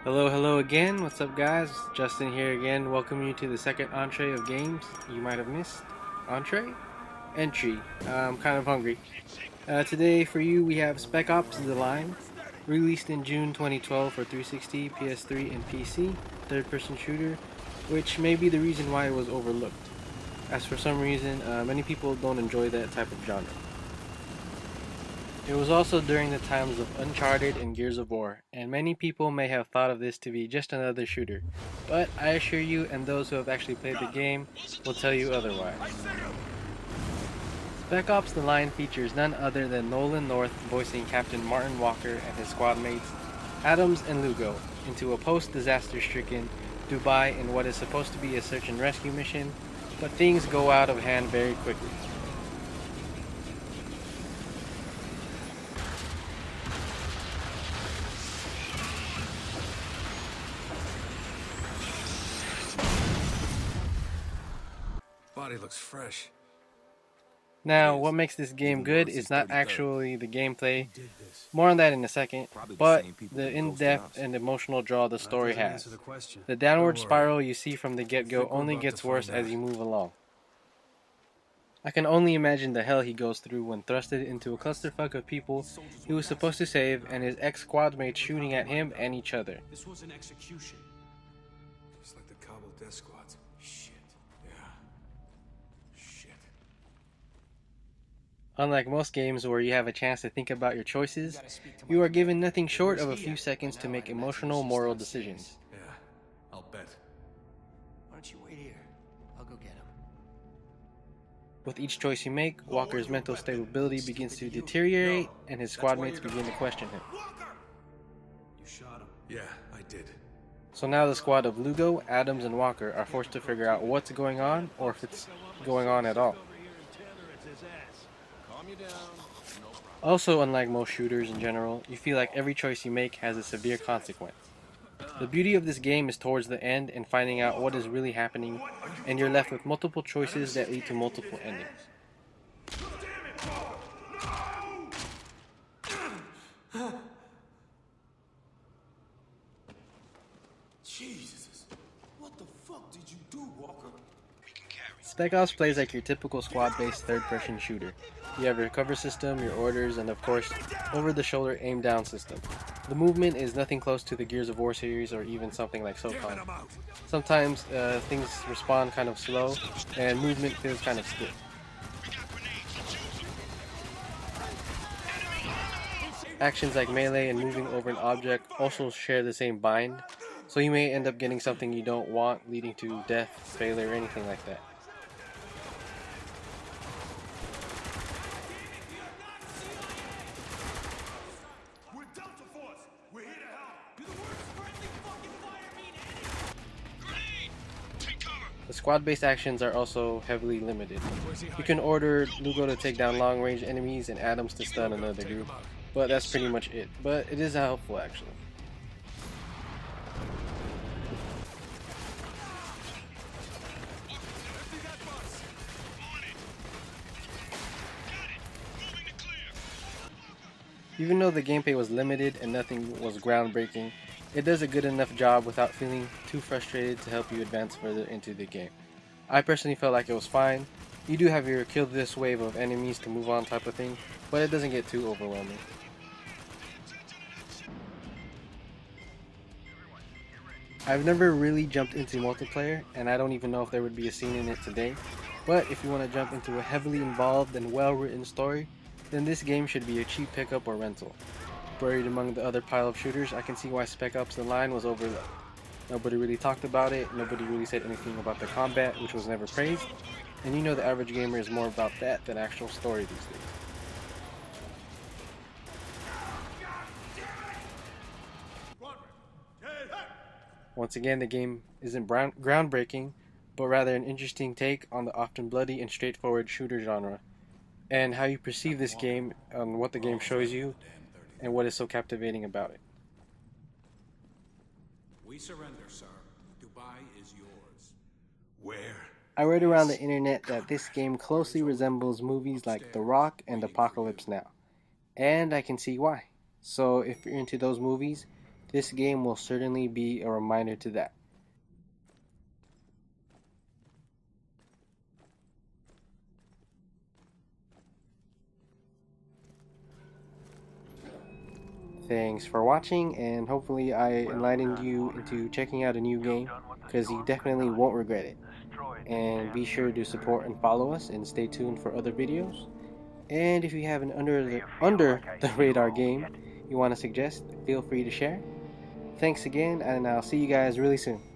Hello again. What's up, guys? Justin here again. Welcome you to the second entree of games you might have missed. Entree? Entry. I'm kind of hungry. Today for you we have Spec Ops The Line, released in June 2012 for 360, PS3, and PC, third-person shooter, which may be the reason why it was overlooked, as for some reason many people don't enjoy that type of genre. It was also during the times of Uncharted and Gears of War, and many people may have thought of this to be just another shooter, but I assure you and those who have actually played the game will tell you otherwise. Spec Ops The Line features none other than Nolan North voicing Captain Martin Walker and his squad mates, Adams and Lugo, into a post-disaster stricken Dubai in what is supposed to be a search and rescue mission, but things go out of hand very quickly. Body looks fresh. Now, what makes this game good is not actually the gameplay, more on that in a second, but the in-depth and emotional draw the story has. The downward spiral you see from the get-go only gets worse as you move along. I can only imagine the hell he goes through when thrusted into a clusterfuck of people he was supposed to save and his ex-squad mates shooting at him and each other. This was an execution. Just like the Kabul death squads. Shit. Yeah. Shit. Unlike most games where you have a chance to think about your choices, you are given nothing short of a few seconds to make emotional, moral decisions. Yeah. I'll bet. Why don't you wait here? I'll go get him. With each choice you make, Walker's mental stability begins to deteriorate, and his squad mates begin to question him. You shot him. Yeah, I did. So now the squad of Lugo, Adams, and Walker are forced to figure out what's going on, or if it's going on at all. Also, unlike most shooters in general, you feel like every choice you make has a severe consequence. The beauty of this game is towards the end and finding out what is really happening, and you're left with multiple choices that lead to multiple endings. Jesus. What the fuck did you do, Walker? Spec Ops plays like your typical squad-based third-person shooter. You have your cover system, your orders, and of course, over-the-shoulder aim-down system. The movement is nothing close to the Gears of War series or even something like SOCOM. Sometimes things respond kind of slow, and movement feels kind of stiff. Actions like melee and moving over an object also share the same bind, so you may end up getting something you don't want, leading to death, failure, or anything like that. The squad-based actions are also heavily limited. You can order Lugo to take down long-range enemies and Adams to stun another group, but that's pretty much it. But it is helpful actually. Even though the gameplay was limited and nothing was groundbreaking, it does a good enough job without feeling too frustrated to help you advance further into the game. I personally felt like it was fine. You do have your kill this wave of enemies to move on type of thing, but it doesn't get too overwhelming. I've never really jumped into multiplayer, and I don't even know if there would be a scene in it today, but if you want to jump into a heavily involved and well-written story, then this game should be a cheap pickup or rental. Buried among the other pile of shooters, I can see why Spec Ops The Line was overlooked. Nobody really talked about it, nobody really said anything about the combat, which was never praised, and you know the average gamer is more about that than actual story these days. Once again, the game isn't groundbreaking, but rather an interesting take on the often bloody and straightforward shooter genre, and how you perceive this game on what the game shows you, and what is so captivating about it. We surrender, sir. Dubai is yours. Where? I read around the internet that this game closely resembles movies like The Rock and Apocalypse Now, and I can see why. So if you're into those movies, This game will certainly be a reminder to that. Thanks for watching, and hopefully I enlightened you into checking out a new game, because you definitely won't regret it. And be sure to support and follow us, and stay tuned for other videos. And if you have an under the radar game you want to suggest, feel free to share. Thanks again, and I'll see you guys really soon.